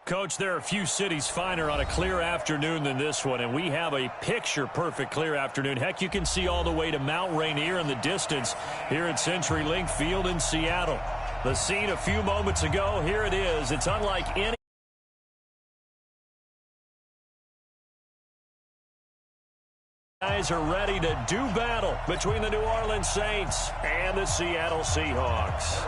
Coach, there are a few cities finer on a clear afternoon than this one, and we have a picture-perfect clear afternoon. Heck, you can see all the way to Mount Rainier in the distance here at CenturyLink Field in Seattle. The scene a few moments ago, here it is. It's unlike any guys are ready to do battle between the New Orleans Saints and the Seattle Seahawks.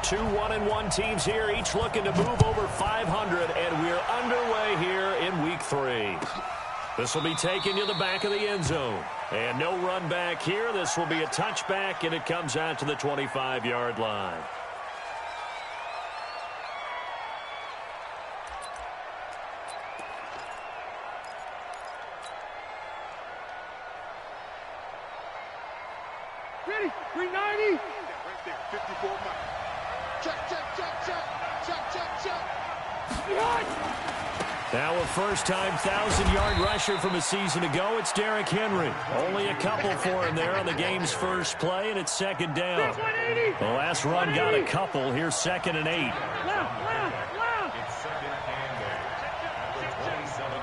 Two 1-1 teams here, each looking to move over 500, and we're underway here in Week 3. This will be taken to the back of the end zone. And no run back here. This will be a touchback, and it comes out to the 25-yard line. Ready, 390. Right there, 54 miles. Check. Now a first-time 1,000-yard rusher from a season ago. It's Derrick Henry. Only a couple for him there on the game's first play, and it's second down. The last run got a couple. Here's 2nd and 8. It's second and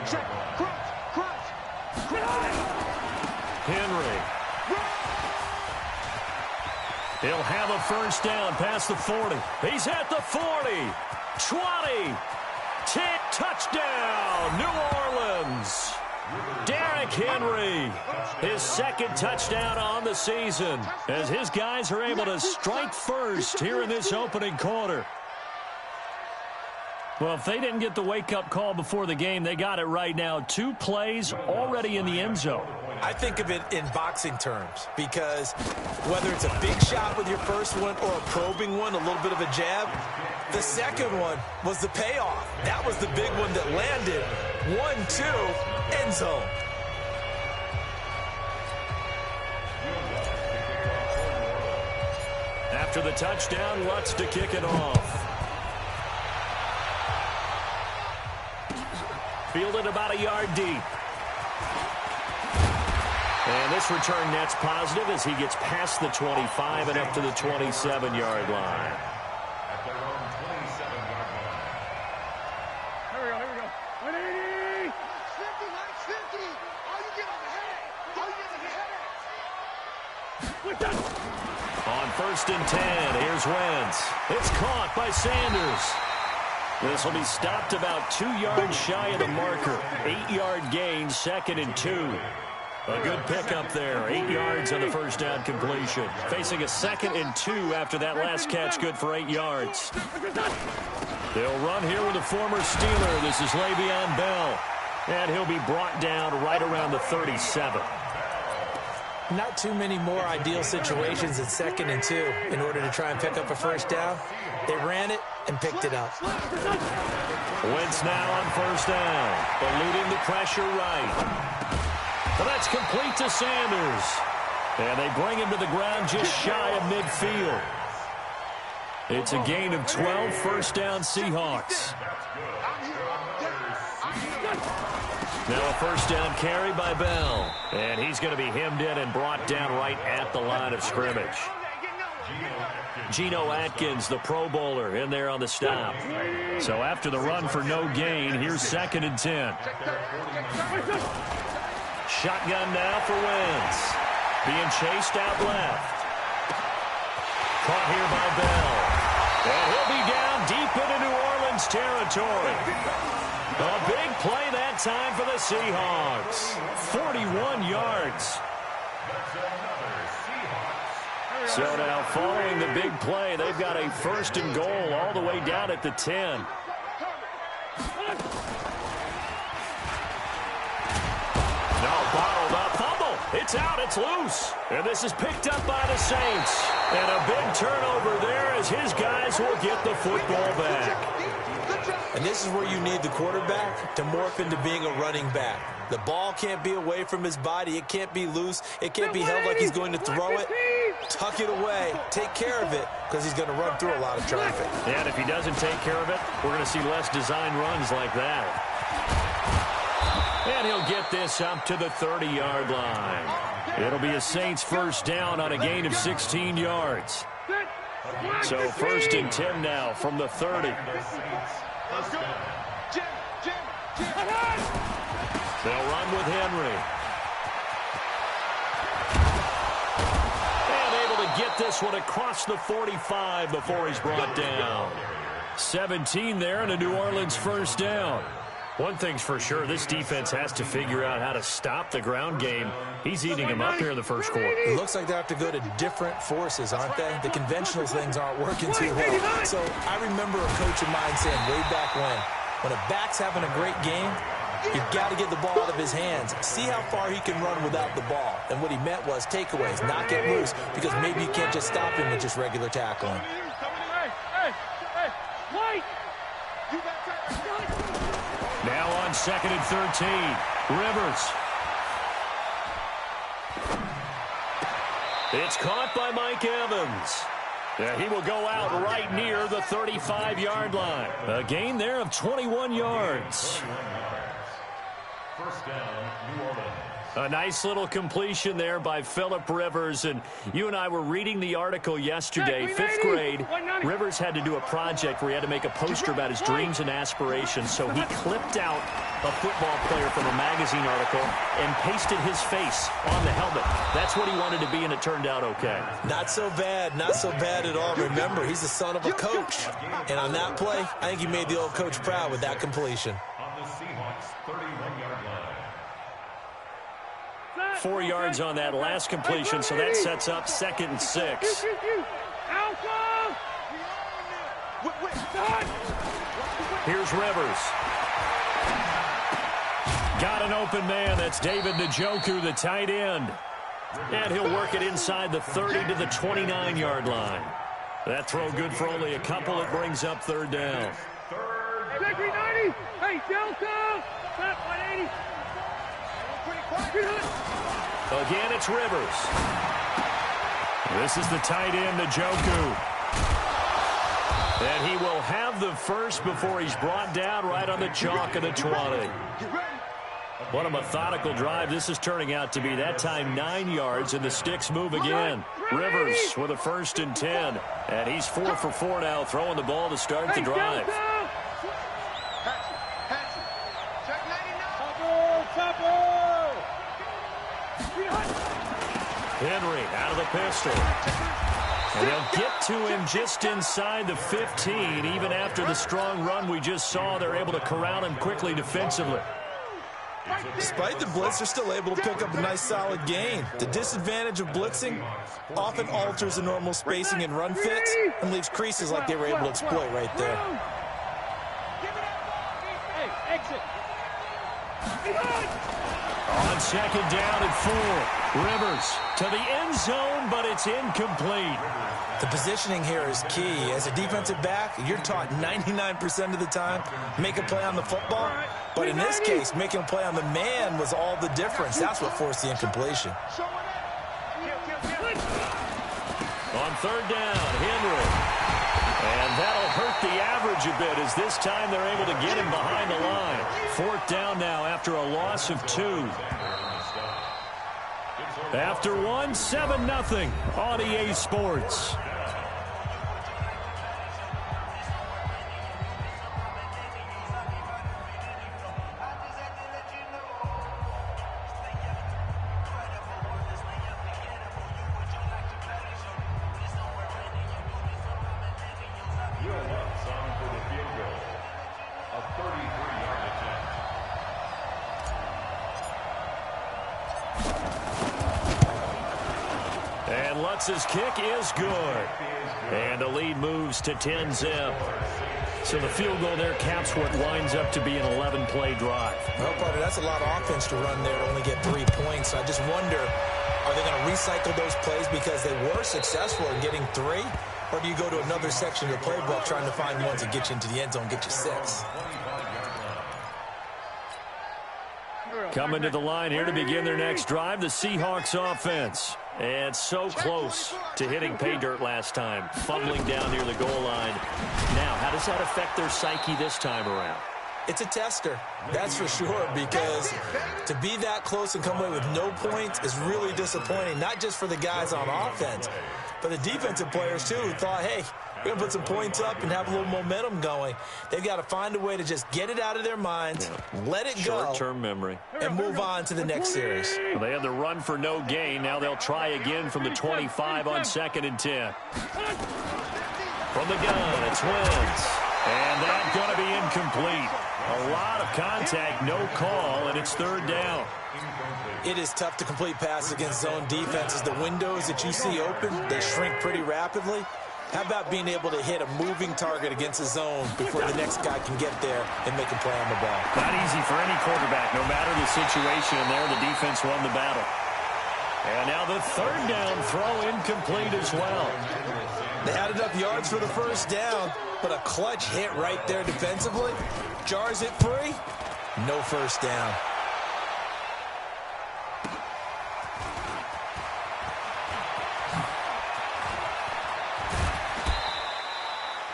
8. Check. Henry. He'll have a first down past the 40. He's at the 40. 20. 10. Touchdown, New Orleans. Derrick Henry, his second touchdown on the season, as his guys are able to strike first here in this opening quarter. Well, if they didn't get the wake-up call before the game, they got it right now. 2 plays already in the end zone. I think of it in boxing terms, because whether it's a big shot with your first one or a probing one, a little bit of a jab, the second one was the payoff. That was the big one that landed. 1-2, end zone. After the touchdown, Lutz to kick it off. Fielded about a yard deep. And this return net's positive as he gets past the 25 and up to the 27-yard line. Here we go. 180. 50. All you get on the head. On 1st and 10, here's Wentz. It's caught by Sanders. This will be stopped about 2 yards shy of the marker. 8-yard gain, 2nd and 2. A good pickup there. 8 yards on the first down completion. Facing a 2nd and 2 after that last catch, good for 8 yards. They'll run here with a former Steeler. This is Le'Veon Bell. And he'll be brought down right around the 37. Not too many more ideal situations than 2nd and 2 in order to try and pick up a first down. They ran it and picked it up. Wentz now on first down, eluding the pressure right. But that's complete to Sanders. And they bring him to the ground just shy of midfield. It's a gain of 12, first down Seahawks. Now a first down carry by Bell. And he's going to be hemmed in and brought down right at the line of scrimmage. Geno Atkins, the Pro Bowler, in there on the stop. So after the run for no gain, here's 2nd and 10. Shotgun now for Wentz. Being chased out left. Caught here by Bell. And he'll be down deep into New Orleans territory. A big play that time for the Seahawks. 41 yards. So now following the big play, they've got a 1st and goal all the way down at the 10. Bottled up, fumble. It's out, it's loose. And this is picked up by the Saints. And a big turnover there as his guys will get the football back. And this is where you need the quarterback to morph into being a running back. The ball can't be away from his body. It can't be loose. It can't be held like he's going to throw it. tuck it away, take care of it, because he's going to run through a lot of traffic. And if he doesn't take care of it, we're going to see less design runs like that. And he'll get this up to the 30-yard line. It'll be a Saints first down on a gain of 16 yards. So first and 10 now from the 30. They'll run with Henry. And able to get this one across the 45 before he's brought down. 17 there and a New Orleans first down. One thing's for sure, this defense has to figure out how to stop the ground game. He's eating them up here in the first quarter. It looks like they have to go to different forces, aren't they? The conventional things aren't working too well. So I remember a coach of mine saying way back when a back's having a great game, you've got to get the ball out of his hands. See how far he can run without the ball. And what he meant was takeaways, not get loose, because maybe you can't just stop him with just regular tackling. Now on 2nd and 13, Rivers. It's caught by Mike Evans. Yeah, he will go out right near the 35-yard line. A gain there of 21 yards. First down, New Orleans. A nice little completion there by Phillip Rivers. And you and I were reading the article yesterday, 5th grade. Rivers had to do a project where he had to make a poster about his dreams and aspirations. So he clipped out a football player from a magazine article and pasted his face on the helmet. That's what he wanted to be, and it turned out okay. Not so bad at all. Remember, he's the son of a coach. And on that play, I think he made the old coach proud with that completion. On the Seahawks, 31-yard line. 4 yards on that last completion, so that sets up 2nd and 6. Here's Rivers. Got an open man. That's David Njoku, the tight end. And he'll work it inside the 30 to the 29-yard line. That throw good for only a couple. It brings up 3rd down. Hey, Delta! 180! Again, it's Rivers. This is the tight end, Njoku. And he will have the first before he's brought down right on the chalk of the 20. What a methodical drive this is turning out to be. That time 9 yards, and the sticks move again. Rivers with a 1st and 10. And he's 4 for 4 now, throwing the ball to start the drive. Henry out of the pistol. And they'll get to him just inside the 15. Even after the strong run we just saw, they're able to corral him quickly defensively. Despite the blitz, they're still able to pick up a nice solid gain. The disadvantage of blitzing often alters the normal spacing and run fits and leaves creases like they were able to exploit right there. Hey, exit. On 2nd down and 4. Rivers to the end zone, but it's incomplete. The positioning here is key. As a defensive back, you're taught 99% of the time, make a play on the football. But in this case, making a play on the man was all the difference. That's what forced the incompletion. On 3rd down, Henry. And that'll hurt the average a bit, as this time they're able to get him behind the line. 4th down now after a loss of 2. After 1, 7-0 on EA Sports. And Lutz's kick is good. And the lead moves to 10-zip. So the field goal there caps what winds up to be an 11-play drive. Well, partner, that's a lot of offense to run there to only get 3 points. So I just wonder, are they going to recycle those plays because they were successful in getting 3? Or do you go to another section of the playbook trying to find one to get you into the end zone, get you 6? Coming to the line here to begin their next drive, the Seahawks offense. And so close to hitting pay dirt last time, fumbling down near the goal line. Now, how does that affect their psyche this time around? It's a tester, that's for sure, because to be that close and come away with no points is really disappointing, not just for the guys on offense, but the defensive players, too, who thought, hey, we're going to put some points up and have a little momentum going. They've got to find a way to just get it out of their minds, let it go. Short-term memory. And move on to the next series. Well, they had the run for no gain. Now they'll try again from the 25 on 2nd and 10. From the gun, it's Wentz. And that's going to be incomplete. A lot of contact, no call, and it's 3rd down. It is tough to complete passes against zone defenses. The windows that you see open, they shrink pretty rapidly. How about being able to hit a moving target against a zone before the next guy can get there and make a play on the ball? Not easy for any quarterback, no matter the situation. And there, the defense won the battle. And now the 3rd down throw incomplete as well. They had enough yards for the 1st down, but a clutch hit right there defensively. Jars it free. No 1st down.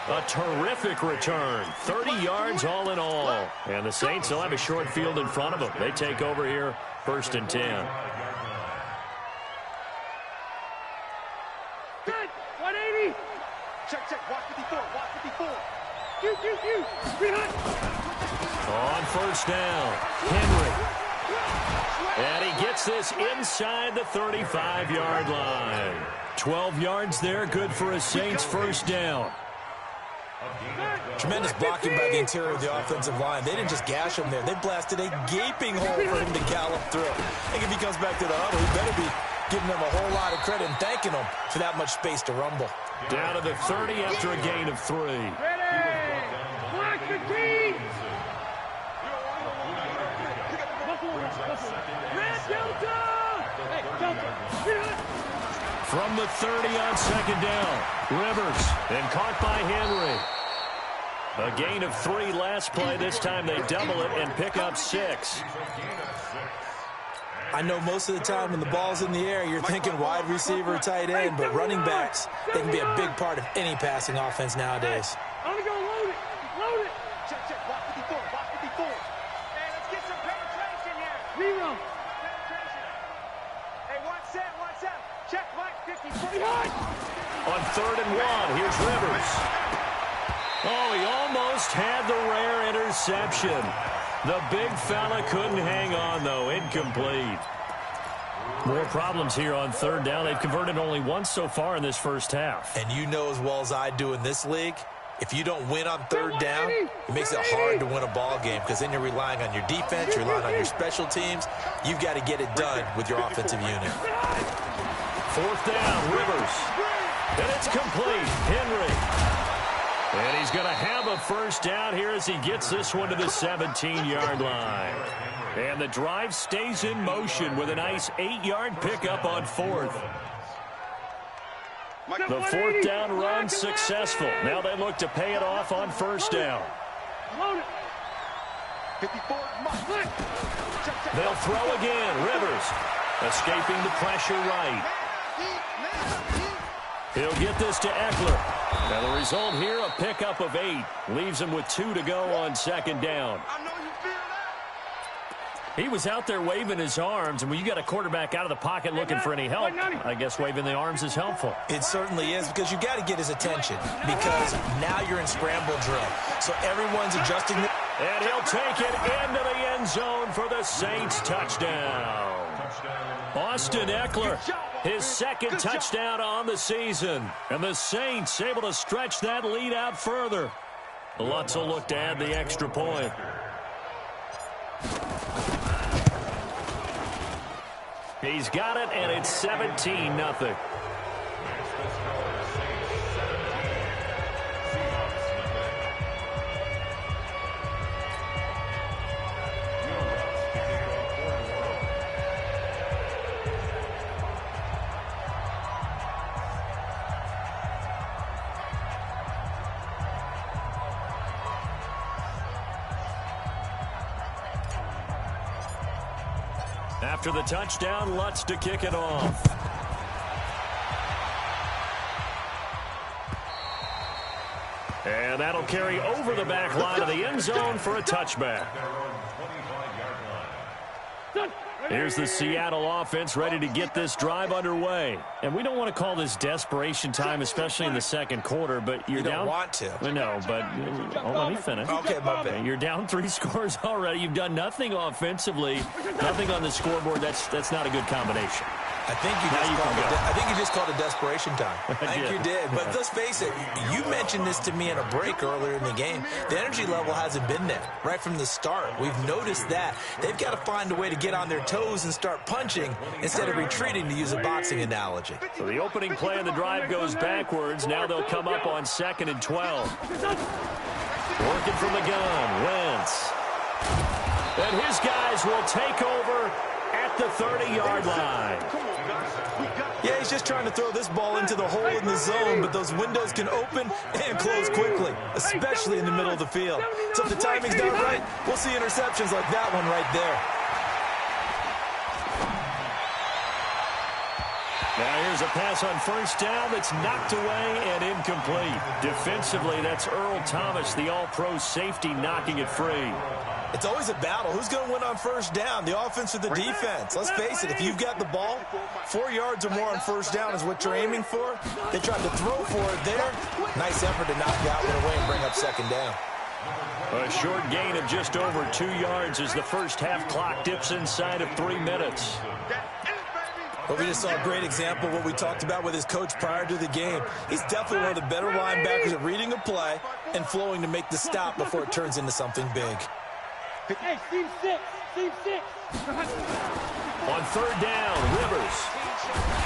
A terrific return. 30 yards all in all. And the Saints will have a short field in front of them. They take over here, 1st and 10. Good. 180. Check. Watch 54. Watch 54. On 1st down, Henry. And he gets this inside the 35-yard line. 12 yards there, good for a Saints 1st down. Tremendous blocking by the interior of the offensive line. They didn't just gash him there. They blasted a gaping hole for him to gallop through. I think if he comes back to the huddle, he better be giving them a whole lot of credit and thanking them for that much space to rumble. Down to the 30 after a gain of 3. Ready. Block the team. Red Delta. Hey, Delta. From the 30 on 2nd down, Rivers, and caught by Henry. A gain of 3 last play. This time they double it and pick up 6. I know most of the time when the ball's in the air, you're thinking wide receiver, tight end, but running backs, they can be a big part of any passing offense nowadays. I'm going to go load it. Load it. Check. Watch 54. Watch 54. Hey, let's get some penetration here. Zero. Penetration. Hey, watch that. Check, Mike, 54. On 3rd and 1, here's Rivers. Oh, he almost had the rare interception. The big fella couldn't hang on, though. Incomplete. More problems here on 3rd down. They've converted only once so far in this 1st half. And you know as well as I do in this league, if you don't win on 3rd down, it makes it hard to win a ball game because then you're relying on your defense, you're relying on your special teams. You've got to get it done with your offensive unit. 4th down, Rivers. And it's complete. Henry. And he's going to have a 1st down here as he gets this one to the 17-yard line. And the drive stays in motion with a nice 8-yard pickup on 4th. The 4th down run successful. Now they look to pay it off on 1st down. They'll throw again. Rivers escaping the pressure right. He'll get this to Eckler. Now the result here, a pickup of 8. Leaves him with 2 to go on 2nd down. He was out there waving his arms, and when you got a quarterback out of the pocket looking for any help, I guess waving the arms is helpful. It certainly is, because you got to get his attention, because now you're in scramble drill. So everyone's adjusting. And he'll take it into the end zone for the Saints touchdown. Austin Eckler, his 2nd touchdown on the season. And the Saints able to stretch that lead out further. Lutz will look to add the extra point. He's got it, and it's 17-0. After the touchdown, Lutz to kick it off. And that'll carry over the back line of the end zone for a touchback. Here's the Seattle offense ready to get this drive underway. And we don't want to call this desperation time, especially in the second quarter, but you're down. You don't want to. I know, but let me finish. Okay, my bad. You're down 3 scores already. You've done nothing offensively, nothing on the scoreboard. That's not a good combination. I think you just called it desperation time. I think you did. But let's face it, you mentioned this to me in a break earlier in the game. The energy level hasn't been there right from the start. We've noticed that. They've got to find a way to get on their toes and start punching instead of retreating, to use a boxing analogy. So the opening play of the drive goes backwards. Now they'll come up on 2nd and 12. Working from the gun, Wentz. And his guys will take over at the 30-yard line. Yeah, he's just trying to throw this ball into the hole in the zone, but those windows can open and close quickly, especially in the middle of the field. So if the timing's not right, we'll see interceptions like that one right there. Now here's a pass on first down that's knocked away and incomplete. Defensively, that's Earl Thomas, the all-pro safety, knocking it free. It's always a battle. Who's going to win on first down, the offense or the defense? Let's face it, if you've got the ball, 4 yards or more on first down is what you're aiming for. They tried to throw for it there. Nice effort to knock that one away and bring up second down. A short gain of just over 2 yards as the first half clock dips inside of 3 minutes. But we just saw a great example of what we talked about with his coach prior to the game. He's definitely one of the better linebackers at reading a play and flowing to make the stop before it turns into something big. Hey, team 6. On third down, Rivers.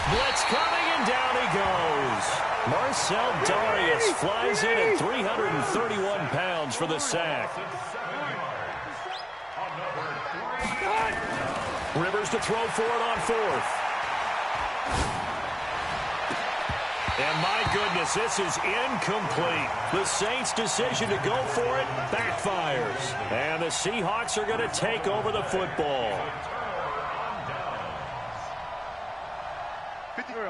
Blitz coming, and down he goes. Marcel Darius flies in at 331 pounds for the sack. Rivers to throw for it on 4th. And my goodness, this is incomplete. The Saints' decision to go for it backfires. And the Seahawks are going to take over the football.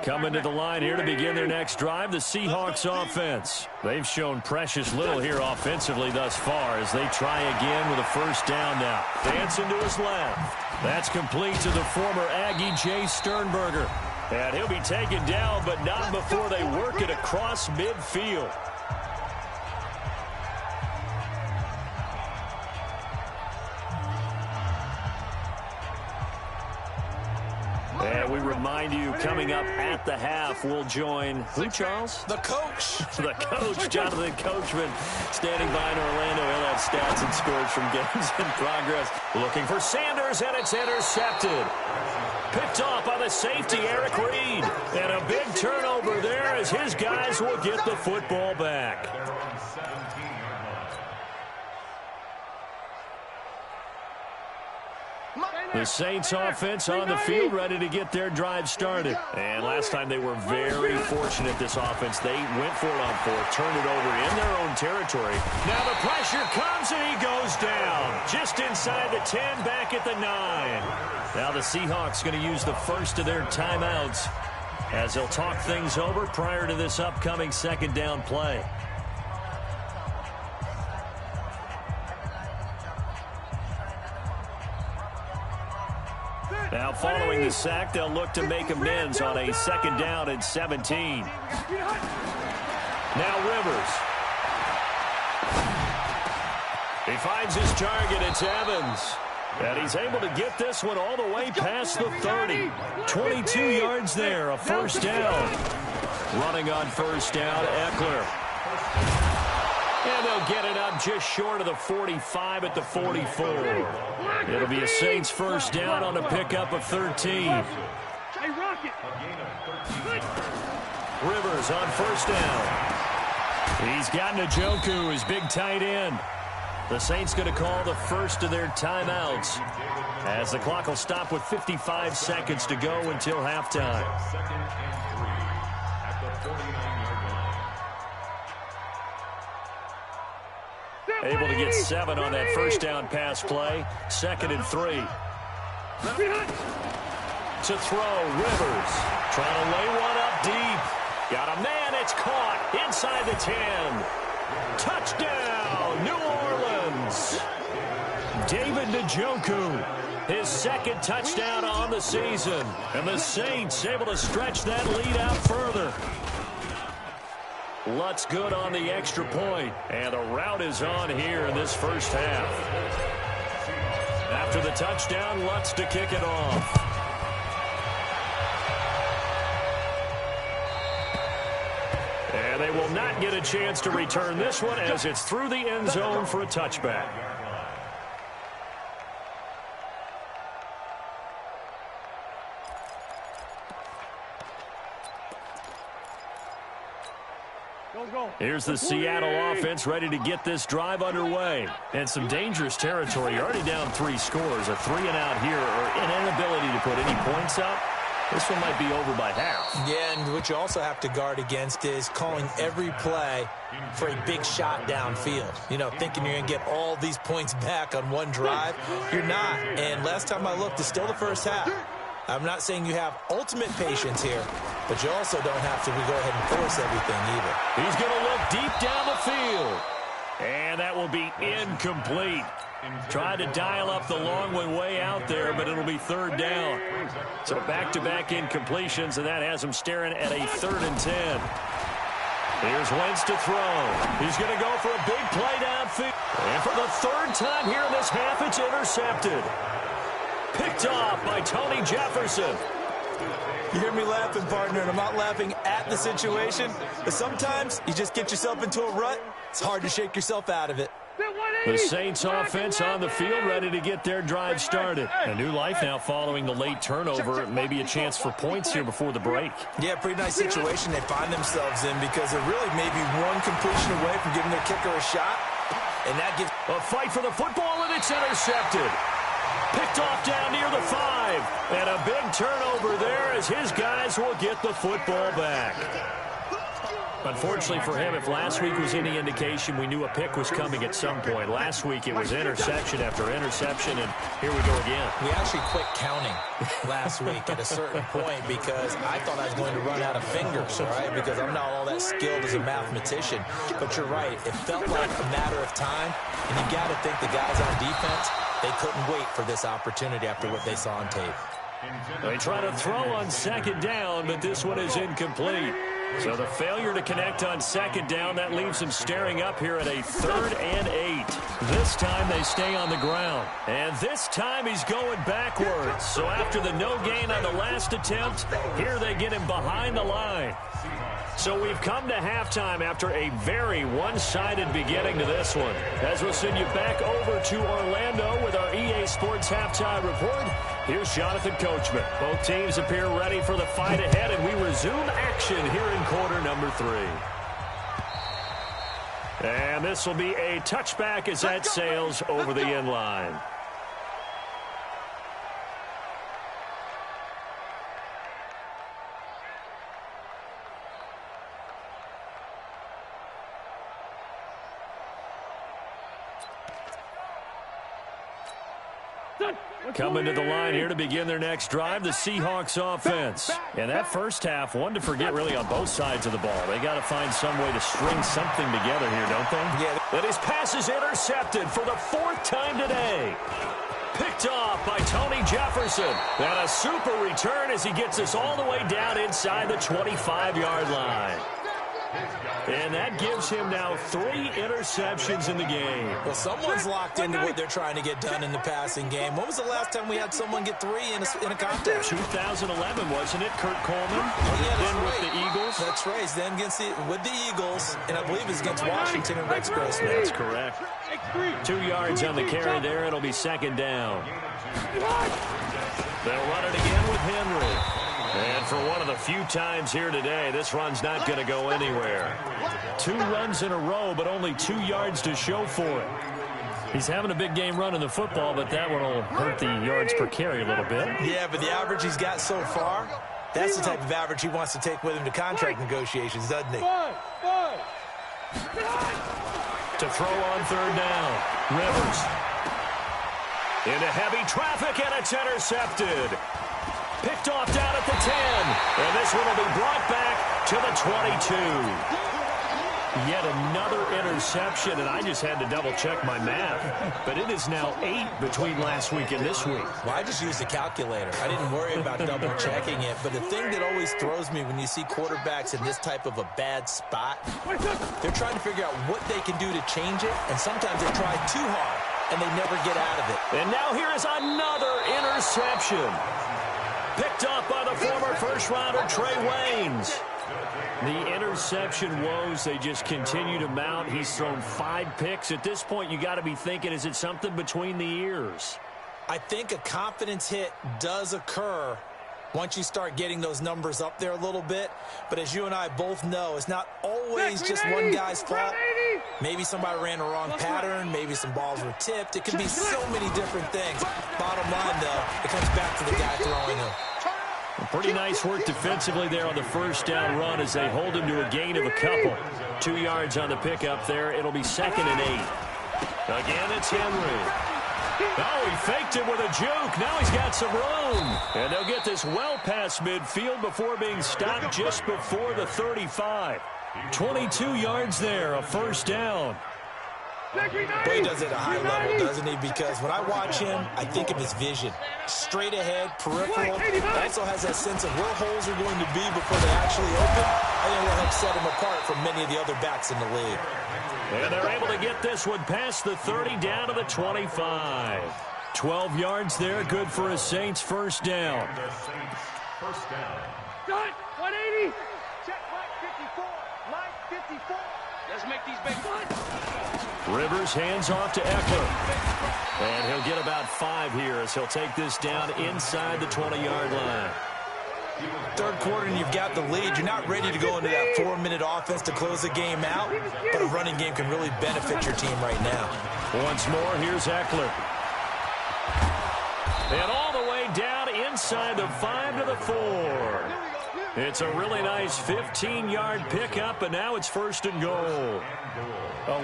Coming to the line here to begin their next drive, the Seahawks offense. They've shown precious little here offensively thus far as they try again with a first down now. Dancing to his left. That's complete to the former Aggie Jay Sternberger. And he'll be taken down, but not before they work it across midfield. And we remind you, coming up at the half, we'll join who, Charles? The coach. The coach, Jonathan Coachman, standing by in Orlando. He'll have stats and scores from games in progress. Looking for Sanders, and it's intercepted. Picked off by the safety, Eric Reed. And a big turnover there as his guys will get the football back. The Saints offense on the field, ready to get their drive started. And last time they were very fortunate, this offense. They went for it on 4th, turned it over in their own territory. Now the pressure comes and he goes down. Just inside the 10, back at the 9. Now the Seahawks going to use the first of their timeouts as they'll talk things over prior to this upcoming second down play. Now following the sack, they'll look to make amends on a second down and 17. Now Rivers. He finds his target. It's Evans. And he's able to get this one all the way past the 30. 22 yards there, a first down. Running on first down, Eckler. And they'll get it up just short of the 45 at the 44. It'll be a Saints first down on a pickup of 13. Hey, Rocket. Rivers on first down. He's got Njoku, his big tight end. The Saints going to call the first of their timeouts as the clock will stop with 55 seconds to go until halftime. Able to get 7 on that first down pass play. 2nd and 3. To throw, Rivers. Trying to lay one up deep. Got a man, it's caught inside the 10. Touchdown, New Orleans. David Njoku, his second touchdown on the season. And the Saints able to stretch that lead out further. Lutz good on the extra point. And the rout is on here in this first half. After the touchdown, Lutz to kick it off. And they will not get a chance to return this one as it's through the end zone for a touchback. Here's the Seattle offense ready to get this drive underway. And some dangerous territory. You're already down 3 scores. A 3-and-out here or an inability to put any points up. This one might be over by half. Yeah, and what you also have to guard against is calling every play for a big shot downfield. You know, thinking you're going to get all these points back on one drive. You're not. And last time I looked, it's still the first half. I'm not saying you have ultimate patience here, but you also don't have to go ahead and force everything either. He's going to look deep down the field. And that will be incomplete. Tried to dial up the long one way out there, but it'll be third down. So back-to-back incompletions, and that has him staring at a 3rd and 10. Here's Wentz to throw. He's going to go for a big play downfield. And for the 3rd time here in this half, it's intercepted. Picked off by Tony Jefferson. You hear me laughing, partner, and I'm not laughing at the situation. But sometimes you just get yourself into a rut. It's hard to shake yourself out of it. The Saints offense on the field ready to get their drive started. A new life now following the late turnover. Maybe a chance for points here before the break. Yeah, pretty nice situation they find themselves in because they're really maybe one completion away from giving their kicker a shot. And that gives a fight for the football, and it's intercepted. Picked off down near the 5. And a big turnover there as his guys will get the football back. Unfortunately for him, if last week was any indication, we knew a pick was coming at some point. Last week it was interception after interception, and here we go again. We actually quit counting last week at a certain point because I thought I was going to run out of fingers, all right, because I'm not all that skilled as a mathematician. But you're right. It felt like a matter of time, and you got to think the guys on defense, they couldn't wait for this opportunity after what they saw on tape. They try to throw on 2nd down, but this one is incomplete. So the failure to connect on 2nd down, that leaves them staring up here at a 3rd and 8. This time they stay on the ground. And this time he's going backwards. So after the no gain on the last attempt, here they get him behind the line. So we've come to halftime after a very one-sided beginning to this one. As we'll send you back over to Orlando with our EA Sports Halftime Report, here's Jonathan Coachman. Both teams appear ready for the fight ahead, and we resume action here in quarter number 3. And this will be a touchback as that sails over the end line. Coming to the line here to begin their next drive, the Seahawks offense. And that first half, one to forget really on both sides of the ball. They got to find some way to string something together here, don't they? Yeah. But his pass is intercepted for the 4th time today. Picked off by Tony Jefferson. And a super return as he gets us all the way down inside the 25-yard line. And that gives him now 3 interceptions in the game. Well, someone's locked into what they're trying to get done in the passing game. When was the last time we had someone get 3 in a contest? 2011, wasn't it? Kurt Coleman. Oh, yeah, then right. with the Eagles. That's right. Then with the Eagles, and I believe it's against Washington and Rex Grossman. That's correct. 2 yards on the carry there. It'll be 2nd down. They'll run it again with Henry. And for one of the few times here today, this run's not going to go anywhere. 2 runs in a row, but only 2 yards to show for it. He's having a big game running the football, but that one will hurt the yards per carry a little bit. Yeah, but the average he's got so far, that's the type of average he wants to take with him to contract negotiations, doesn't he? To throw on 3rd down. Rivers. Into heavy traffic, and it's intercepted. Picked off down at the 10. And this one will be brought back to the 22. Yet another interception, and I just had to double-check my math. But it is now 8 between last week and this week. Well, I just used a calculator. I didn't worry about double-checking it. But the thing that always throws me when you see quarterbacks in this type of a bad spot, they're trying to figure out what they can do to change it, and sometimes they try too hard, and they never get out of it. And now here is another interception. Picked up by the former first-rounder Trey Waynes. The interception woes, they just continue to mount. He's thrown 5 picks. At this point, you got to be thinking, is it something between the ears? I think a confidence hit does occur once you start getting those numbers up there a little bit. But as you and I both know, it's not always just one guy's fault. Maybe somebody ran a wrong pattern. Maybe some balls were tipped. It can be so many different things. Bottom line, though, it comes back to the guy throwing them. Pretty nice work defensively there on the first down run as they hold him to a gain of a couple. 2 yards on the pickup there. It'll be 2nd and 8. Again, it's Henry. Oh, he faked it with a juke. Now he's got some room. And they'll get this well past midfield before being stopped just before the 35. 22 yards there, a first down. But he does it at a high level, doesn't he? Because when I watch him, I think of his vision. Straight ahead, peripheral. Also has that sense of where holes are going to be before they actually open. I think will help set him apart from many of the other backs in the league. And they're able to get this one past the 30 down to the 25. 12 yards there, good for a Saints first down. First down. Done. 180. Check line 54. Line 54. Let's make these big ones. Rivers hands off to Eckler. And he'll get about 5 here as he'll take this down inside the 20-yard line. Third quarter and you've got the lead. You're not ready to go into that 4-minute offense to close the game out, but a running game can really benefit your team right now. Once more, here's Eckler. And all the way down inside the 5 to the 4. It's a really nice 15-yard pickup, and now it's 1st and goal.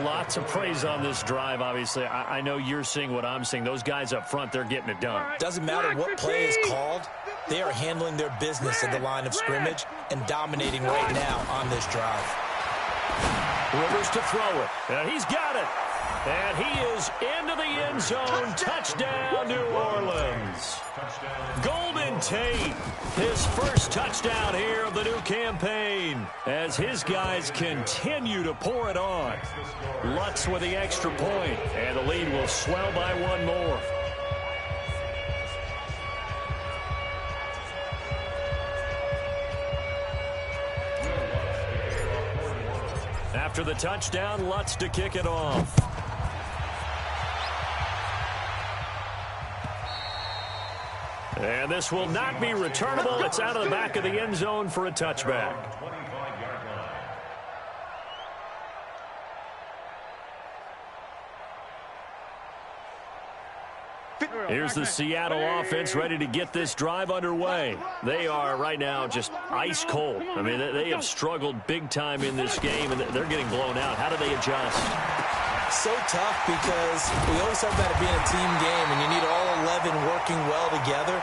Lots of praise on this drive, obviously. I know you're seeing what I'm seeing. Those guys up front, they're getting it done. Doesn't matter what play is called. They are handling their business at the line of scrimmage and dominating right now on this drive. Rivers to throw it. And he's got it. And he is into the end zone. Touchdown, New Orleans. Golden Tate, his first touchdown here of the new campaign as his guys continue to pour it on. Lutz with the extra point, and the lead will swell by 1 more. After the touchdown, Lutz to kick it off. And this will not be returnable. It's out of the back of the end zone for a touchback. Here's the Seattle offense ready to get this drive underway. They are right now just ice cold. I mean, they have struggled big time in this game, and they're getting blown out. How do they adjust? So tough because we always talk about it being a team game, and you need all 11 working well together.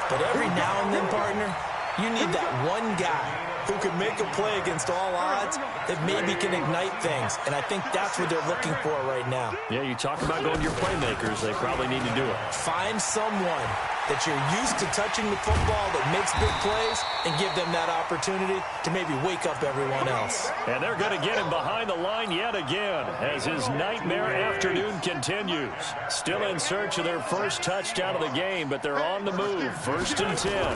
But every now and then, partner, you need that one guy who can make a play against all odds that maybe can ignite things. And I think that's what they're looking for right now. Yeah, you talk about going to your playmakers. They probably need to do it. Find someone that you're used to touching the football that makes big plays and give them that opportunity to maybe wake up everyone else. And they're going to get him behind the line yet again as his nightmare afternoon continues. Still in search of their first touchdown of the game, but they're on the move. 1st and 10.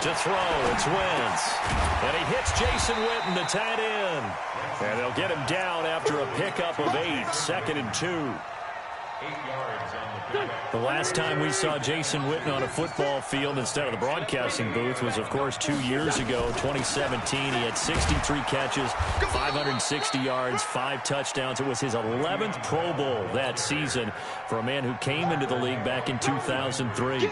To throw, it's Wentz. And he hits Jason Witten, the tight end. And they'll get him down after a pickup of 8, 2nd and 2. 8 yards on the pickup. The last time we saw Jason Witten on a football field instead of the broadcasting booth was, of course, 2 years ago, 2017. He had 63 catches, 560 yards, 5 touchdowns. It was his 11th Pro Bowl that season for a man who came into the league back in 2003.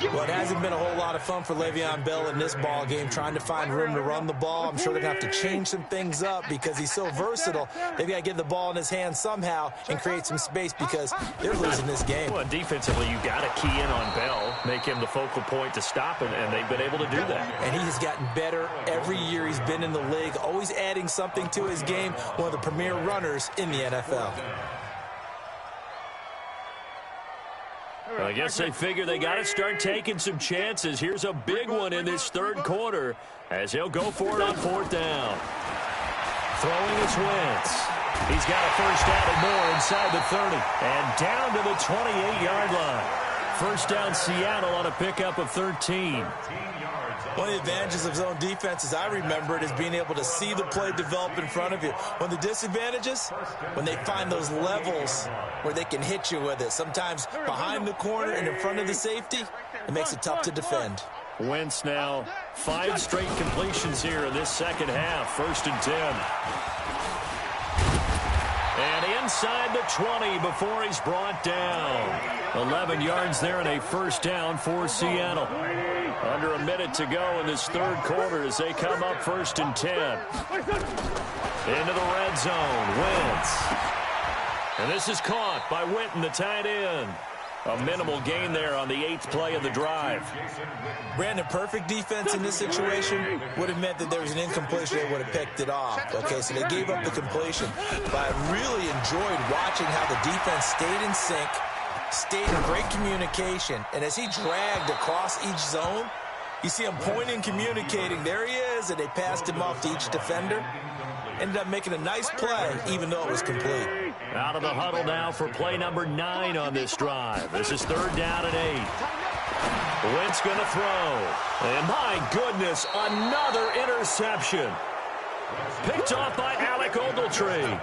Well, it hasn't been a whole lot of fun for Le'Veon Bell in this ball game, trying to find room to run the ball. I'm sure they're going to have to change some things up because he's so versatile. They've got to get the ball in his hands somehow and create some space because they're losing this game. Well, defensively, you've got to key in on Bell, make him the focal point to stop him, and they've been able to do that. And he has gotten better every year he's been in the league, always adding something to his game, one of the premier runners in the NFL. Well, I guess they figure they got to start taking some chances. Here's a big one in this third quarter as he'll go for it on fourth down. Throwing is Wentz. He's got a first down and more inside the 30 and down to the 28-yard line. First down Seattle on a pickup of 13. One of the advantages of zone defense, as I remember it, is being able to see the play develop in front of you. One of the disadvantages, when they find those levels where they can hit you with it, sometimes behind the corner and in front of the safety, it makes it tough to defend. Wentz now 5 straight completions here in this second half. First and 10. And inside the 20 before he's brought down. 11 yards there and a first down for Seattle. Under a minute to go in this third quarter as they come up first and 10. Into the red zone. Wentz. And this is caught by Witten, the tight end. A minimal gain there on the 8th play of the drive. Brandon, perfect defense in this situation would have meant that there was an incompletion. They would have picked it off. Okay, so they gave up the completion. But I really enjoyed watching how the defense stayed in sync, stayed in great communication. And as he dragged across each zone, you see him pointing, communicating. There he is, and they passed him off to each defender. Ended up making a nice play, even though it was complete. Out of the huddle now for play number 9 on this drive. This is third down and 8. Wentz going to throw. And my goodness, another interception. Picked off by Alec Ogletree.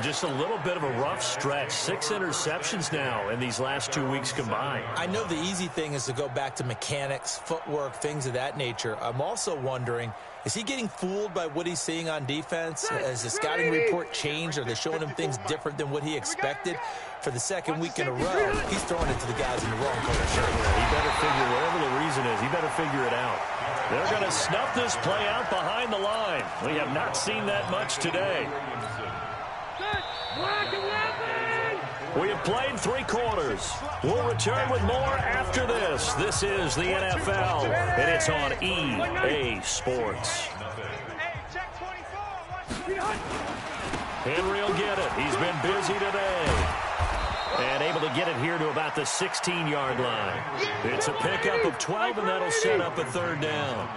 Just a little bit of a rough stretch. 6 interceptions now in these last 2 weeks combined. I know the easy thing is to go back to mechanics, footwork, things of that nature. I'm also wondering, is he getting fooled by what he's seeing on defense? Has the scouting report changed? Are they showing him things different than what he expected? For the second week in a row, he's throwing it to the guys in the wrong color shirt. He better figure, whatever the reason is, he better figure it out. They're going to snuff this play out behind the line. We have not seen that much today. We have played 3 quarters. We'll return with more after this. This is the NFL, and it's on EA Sports. Henry will get it. He's been busy today. And able to get it here to about the 16-yard line. It's a pickup of 12, and that'll set up a third down.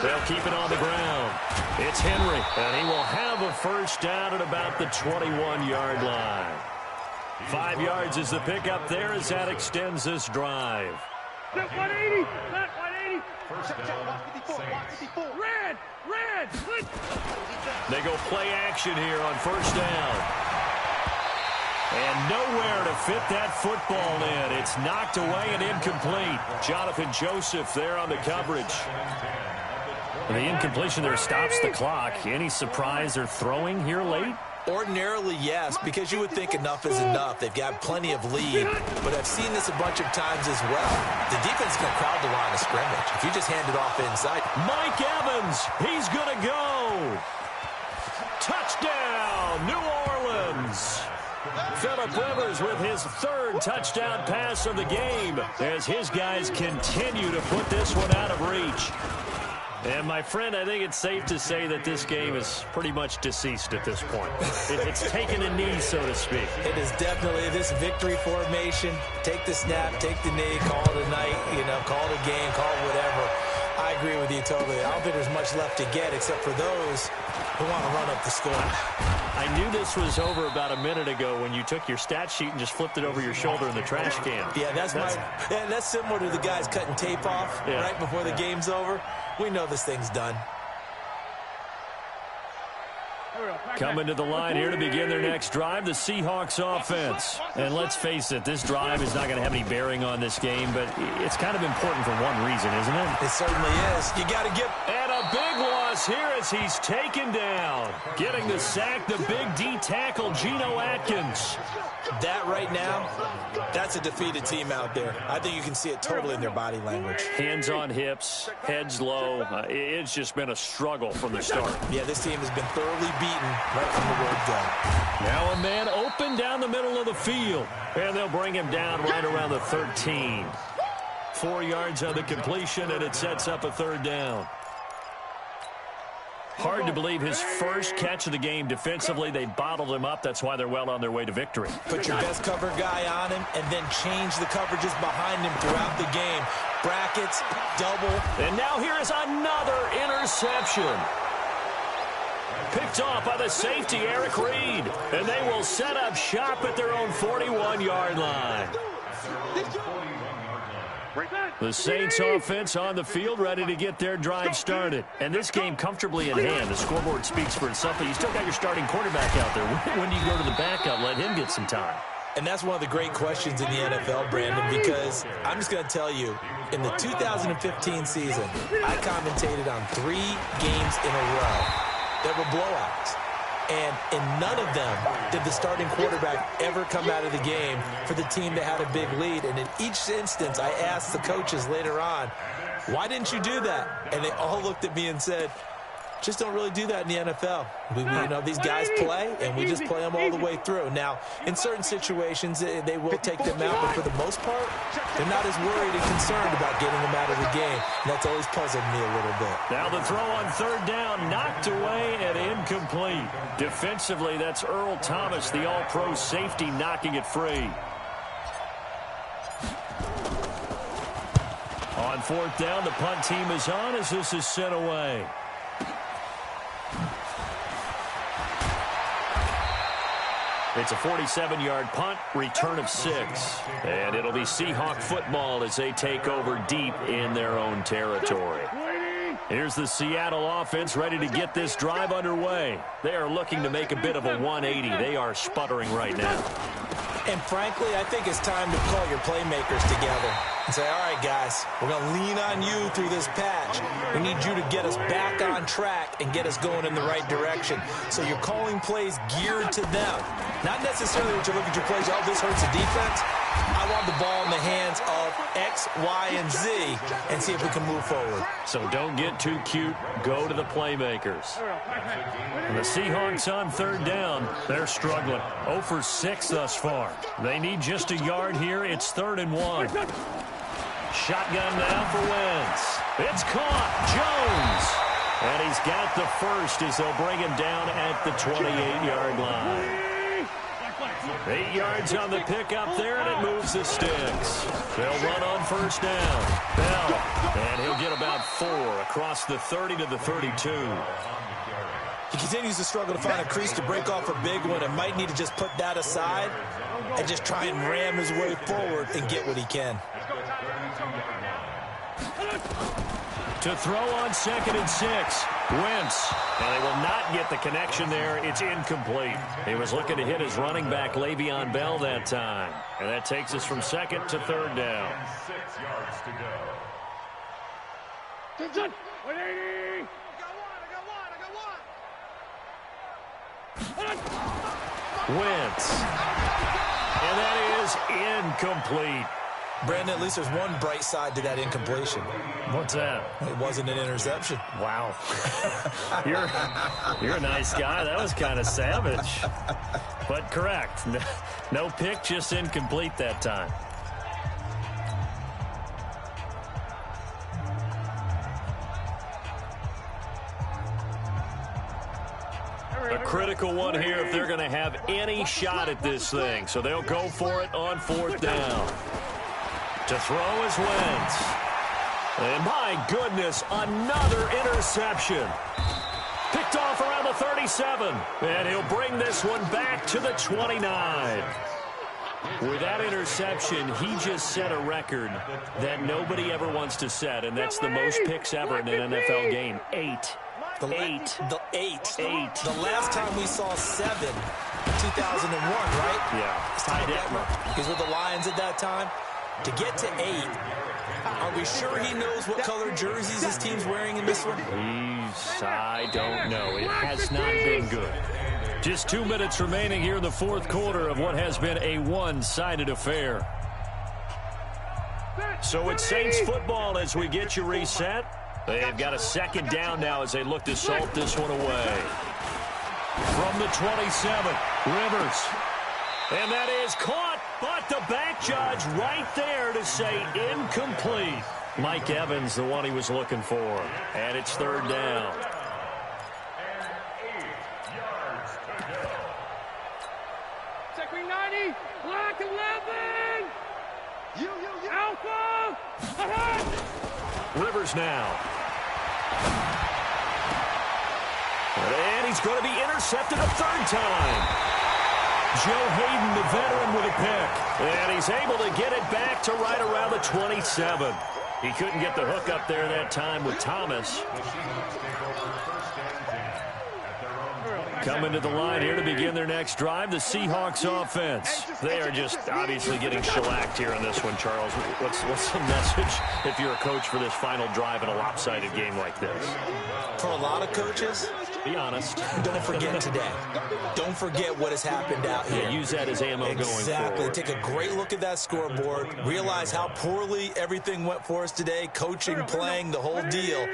They'll keep it on the ground. It's Henry, and he will have a first down at about the 21-yard line. 5 yards is the pickup there as that extends this drive. 180. 180. Red. They go play action here on first down. And nowhere to fit that football in. It's knocked away and incomplete. Jonathan Joseph there on the coverage. The incompletion there stops the clock. Any surprise they're throwing here late? Ordinarily, yes, because you would think enough is enough. They've got plenty of lead, but I've seen this a bunch of times as well. The defense can crowd the line of scrimmage. If you just hand it off inside. Mike Evans, he's going to go. Touchdown, New Orleans. Phillip Rivers with his 3rd touchdown pass of the game as his guys continue to put this one out of reach. And, my friend, I think it's safe to say that this game is pretty much deceased at this point. It's taken a knee, so to speak. It is definitely this victory formation. Take the snap, take the knee, call it a night, call it a game, call it whatever. I agree with you totally. I don't think there's much left to get except for those who want to run up the score. I knew this was over about a minute ago when you took your stat sheet and just flipped it over your shoulder in the trash can. Yeah, that's similar to the guys cutting tape off right before the game's over. We know this thing's done. Coming to the line here to begin their next drive, the Seahawks offense. And let's face it, this drive is not going to have any bearing on this game, but it's kind of important for one reason, isn't it? It certainly is. You got to get... And a big loss goes here as he's taken down. Getting the sack, the big D tackle, Geno Atkins. That right now, that's a defeated team out there. I think you can see it totally in their body language. Hands on hips, heads low. It's just been a struggle from the start. Yeah, this team has been thoroughly beaten right from the word go. Now a man open down the middle of the field. And they'll bring him down right around the 13. 4 yards on the completion, and it sets up a 3rd down. Hard to believe his first catch of the game defensively. They bottled him up. That's why they're well on their way to victory. Put your best cover guy on him and then change the coverages behind him throughout the game. Brackets, double. And now here is another interception. Picked off by the safety, Eric Reed. And they will set up shop at their own 41-yard line. The Saints offense on the field, ready to get their drive started. And this game comfortably in hand. The scoreboard speaks for itself, but you still got your starting quarterback out there. When do you go to the backup, let him get some time? And that's one of the great questions in the NFL, Brandon, because I'm just going to tell you, in the 2015 season, I commentated on 3 games in a row that were blowouts. And in none of them did the starting quarterback ever come out of the game for the team that had a big lead. And in each instance, I asked the coaches later on, why didn't you do that? And they all looked at me and said, just don't really do that in the NFL. These guys play, and we just play them all the way through. Now, in certain situations, they will take them out, but for the most part, they're not as worried and concerned about getting them out of the game. And that's always puzzled me a little bit. Now the throw on 3rd down, knocked away and incomplete. Defensively, that's Earl Thomas, the all-pro safety, knocking it free. On 4th down, the punt team is on as this is sent away. It's a 47-yard punt, return of 6. And it'll be Seahawk football as they take over deep in their own territory. Here's the Seattle offense ready to get this drive underway. They are looking to make a bit of a 180. They are sputtering right now. And frankly, I think it's time to call your playmakers together and say, all right, guys, we're going to lean on you through this patch. We need you to get us back on track and get us going in the right direction. So you're calling plays geared to them. Not necessarily that you look at your plays, oh, this hurts the defense. I want the ball in the hands of X, Y, and Z and see if we can move forward. So don't get too cute. Go to the playmakers. And the Seahawks on 3rd down. They're struggling. 0 for 6 thus far. They need just a yard here. It's 3rd and 1. Shotgun now for Wentz. It's caught. Jones. And he's got the first as they'll bring him down at the 28-yard line. 8 yards on the pickup there, and it moves the sticks. They'll run on 1st down. Bell, and he'll get about 4 across the 30 to the 32. He continues to struggle to find a crease to break off a big one and might need to just put that aside and just try and ram his way forward and get what he can. To throw on 2nd and 6. Wentz. And they will not get the connection there. It's incomplete. He was looking to hit his running back, Le'Veon Bell, that time. And that takes us from 2nd to 3rd down. 6 yards to go. 180. Wentz. And that is incomplete. Brandon, at least there's one bright side to that incompletion. What's that? It wasn't an interception. Wow. You're a nice guy. That was kind of savage. But correct. No pick, just incomplete that time. A critical one here if they're going to have any shot at this thing. So they'll go for it on 4th down. To throw is Wentz. And my goodness, another interception. Picked off around the 37. And he'll bring this one back to the 29. With that interception, he just set a record that nobody ever wants to set, and that's the most picks ever in an NFL game. 8. The last time we saw 7, 2001, right? Yeah. Ty Detmer. He's with the Lions at that time. To get to 8 Are we sure he knows what color jerseys his team's wearing in this one? I don't know. It has not been good. Just 2 minutes remaining here in the fourth quarter of what has been a one-sided affair. So it's Saints football as we get you reset. They've got a second down now as they look to salt this one away. From the 27, Rivers. And that is caught, but the back judge right there to say incomplete. Mike Evans, the one he was looking for. And it's third down. Check 90, black 11. You. Alpha. Rivers now. And he's going to be intercepted a third time. Joe Hayden, the veteran, with a pick. And he's able to get it back to right around the 27. He couldn't get the hook up there that time with Thomas. Coming to the line here to begin their next drive, the Seahawks offense. They are just obviously getting shellacked here in this one, Charles. What's the message if you're a coach for this final drive in a lopsided game like this? For a lot of coaches, be honest. Don't forget today. Don't forget what has happened out here. Yeah, use that as ammo going forward. Exactly. Take a great look at that scoreboard. Realize how poorly everything went for us today. Coaching, playing, the whole deal.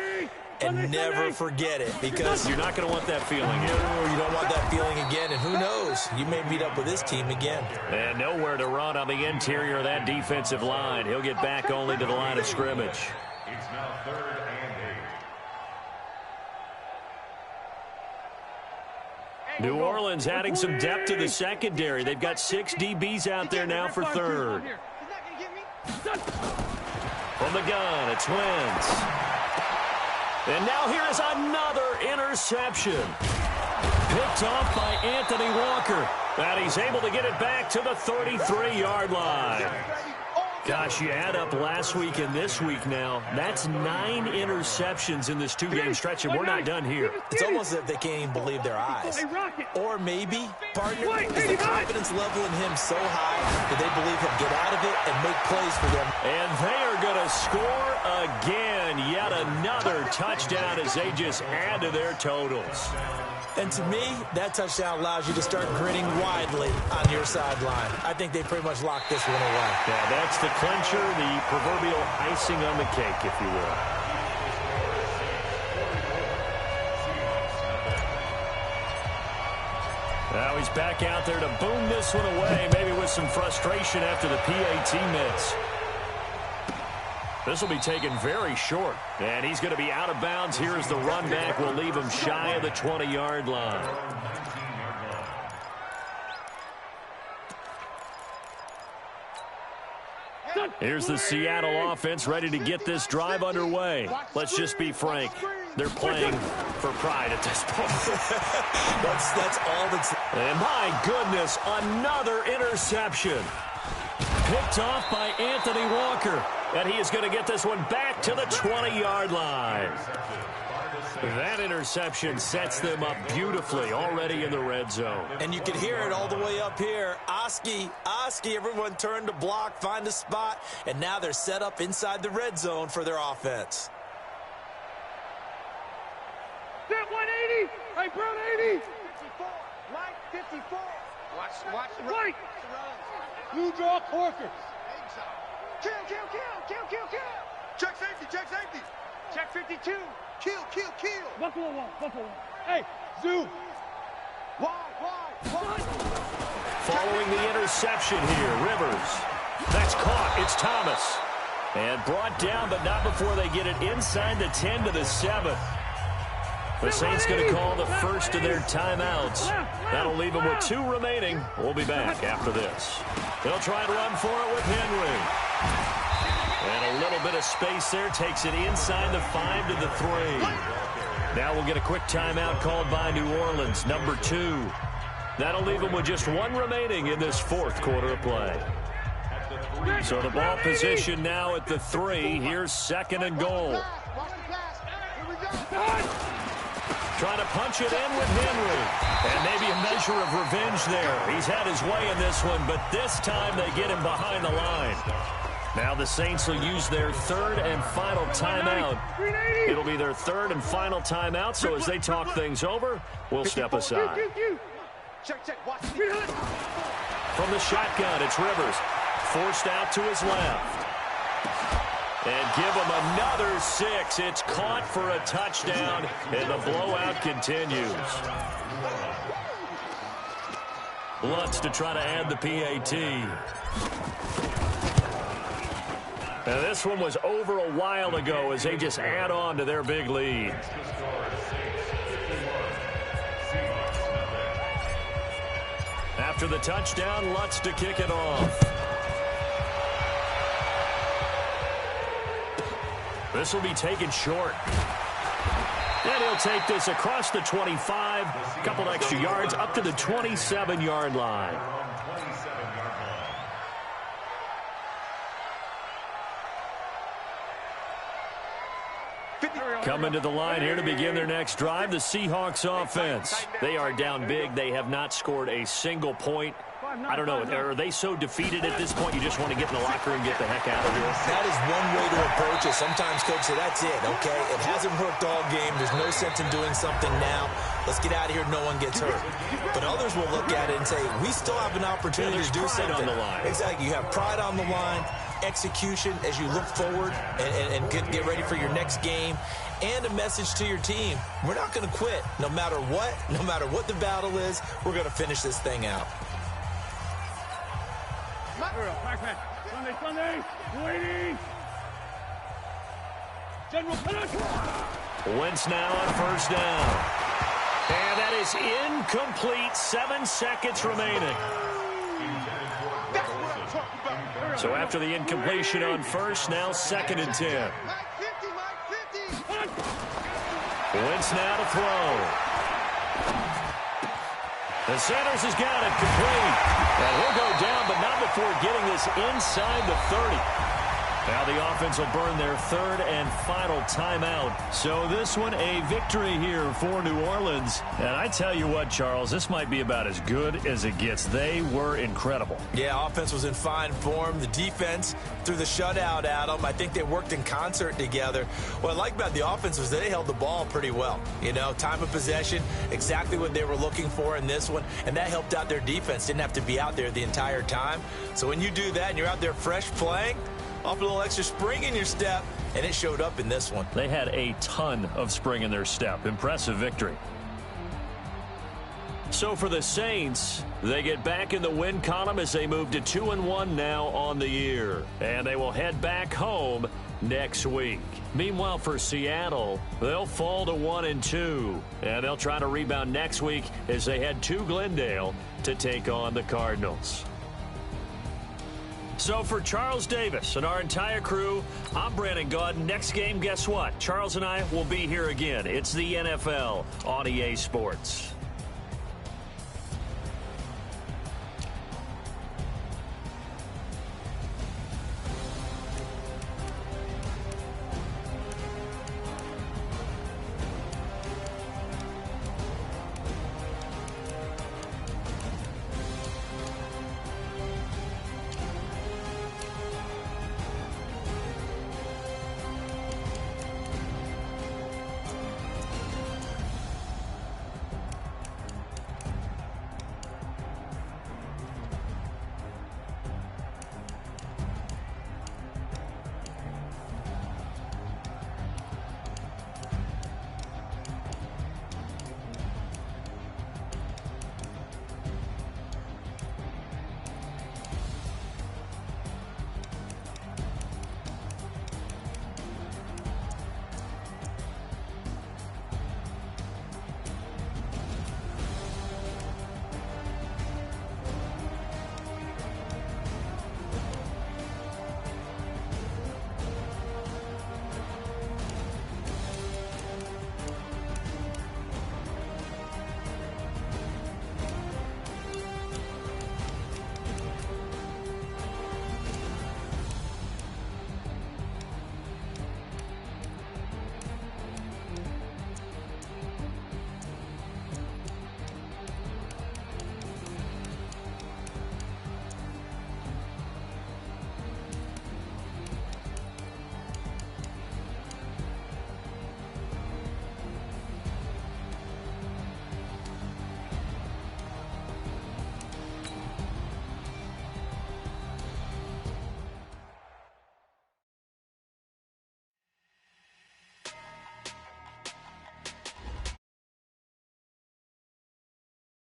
And never forget it, because you're not going to want that feeling again. No, you don't want that feeling again, and who knows? You may meet up with this team again. And nowhere to run on the interior of that defensive line. He'll get back only to the line of scrimmage. It's now 3rd and 8. New Orleans adding some depth to the secondary. They've got 6 DBs out there now for third. From the gun, it's Wentz. And now here is another interception. Picked off by Anthony Walker. And he's able to get it back to the 33-yard line. Gosh, you add up last week and this week now. That's 9 interceptions in this 2-game stretch, and we're not done here. It's almost as if they can't even believe their eyes. Or maybe, partner, is the confidence level in him so high that they believe he'll get out of it and make plays for them. And they are going to score again. Yet another touchdown as they just add to their totals. And to me, that touchdown allows you to start grinning widely on your sideline. I think they pretty much locked this one away. Yeah, that's the clincher, the proverbial icing on the cake, if you will. Now he's back out there to boom this one away, maybe with some frustration after the PAT miss. This will be taken very short, and he's going to be out of bounds. Here's the run back. We'll leave him shy of the 20-yard line. Here's the Seattle offense ready to get this drive underway. Let's just be frank. They're playing for pride at this point. that's all that's... And my goodness, another interception. Picked off by Anthony Walker. And he is going to get this one back to the 20-yard line. That interception sets them up beautifully already in the red zone. And you can hear it all the way up here. Oski, everyone turned to block, find a spot, and now they're set up inside the red zone for their offense. Step 180. Hey, Brown 80. 54. Mike 54. Watch the right. Blue draw Corker. Kill. Check safety. Check 52. Kill. Buffalo one. Hey, Zoo. Wide. Following the interception here, Rivers. That's caught. It's Thomas. And brought down, but not before they get it inside the 10 to the 7. The Saints going to call the first of their timeouts. That'll leave them with 2 remaining. We'll be back after this. They'll try and run for it with Henry. And a little bit of space there takes it inside the 5 to the 3. Now we'll get a quick timeout called by New Orleans, number 2. That'll leave them with just 1 remaining in this fourth quarter of play. So the ball position now at the 3. Here's 2nd and goal. Trying to punch it in with Henry. And maybe a measure of revenge there. He's had his way in this one, but this time they get him behind the line. Now the Saints will use their third and final timeout. It'll be their third and final timeout, so as they talk things over, we'll step aside. From the shotgun, it's Rivers. Forced out to his left. And give him another 6. It's caught for a touchdown, and the blowout continues. Lutz to try to add the PAT. Now this one was over a while ago as they just add on to their big lead. After the touchdown, Lutz to kick it off. This will be taken short. And he'll take this across the 25, a couple extra yards up to the 27-yard line. Coming to the line here to begin their next drive, the Seahawks offense. They are down big. They have not scored a single point. I don't know. Are they so defeated at this point you just want to get in the locker and get the heck out of here? That is one way to approach it. Sometimes coaches say, that's it, okay? It hasn't worked all game. There's no sense in doing something now. Let's get out of here. No one gets hurt. But others will look at it and say, we still have an opportunity to do something. On the line. Exactly. You have pride on the line, execution as you look forward and get ready for your next game, and a message to your team. We're not going to quit no matter what the battle is. We're going to finish this thing out. Sunday, waiting. General Wentz now on first down. And that is incomplete. 7 seconds remaining. So after the incompletion on first, now 2nd and 10. Wentz now to throw. And Sanders has got it complete. And he'll go down, but not before getting this inside the 30. Now the offense will burn their third and final timeout. So this one, a victory here for New Orleans. And I tell you what, Charles, this might be about as good as it gets. They were incredible. Yeah, offense was in fine form. The defense threw the shutout at them. I think they worked in concert together. What I like about the offense was they held the ball pretty well. You know, time of possession, exactly what they were looking for in this one. And that helped out their defense. Didn't have to be out there the entire time. So when you do that and you're out there fresh playing, off a little extra spring in your step, and it showed up in this one. They had a ton of spring in their step. Impressive victory. So for the Saints, they get back in the win column as they move to 2-1 now on the year. And they will head back home next week. Meanwhile, for Seattle, they'll fall to 1-2. And they'll try to rebound next week as they head to Glendale to take on the Cardinals. So for Charles Davis and our entire crew, I'm Brandon Gaudin. Next game, guess what? Charles and I will be here again. It's the NFL on EA Sports.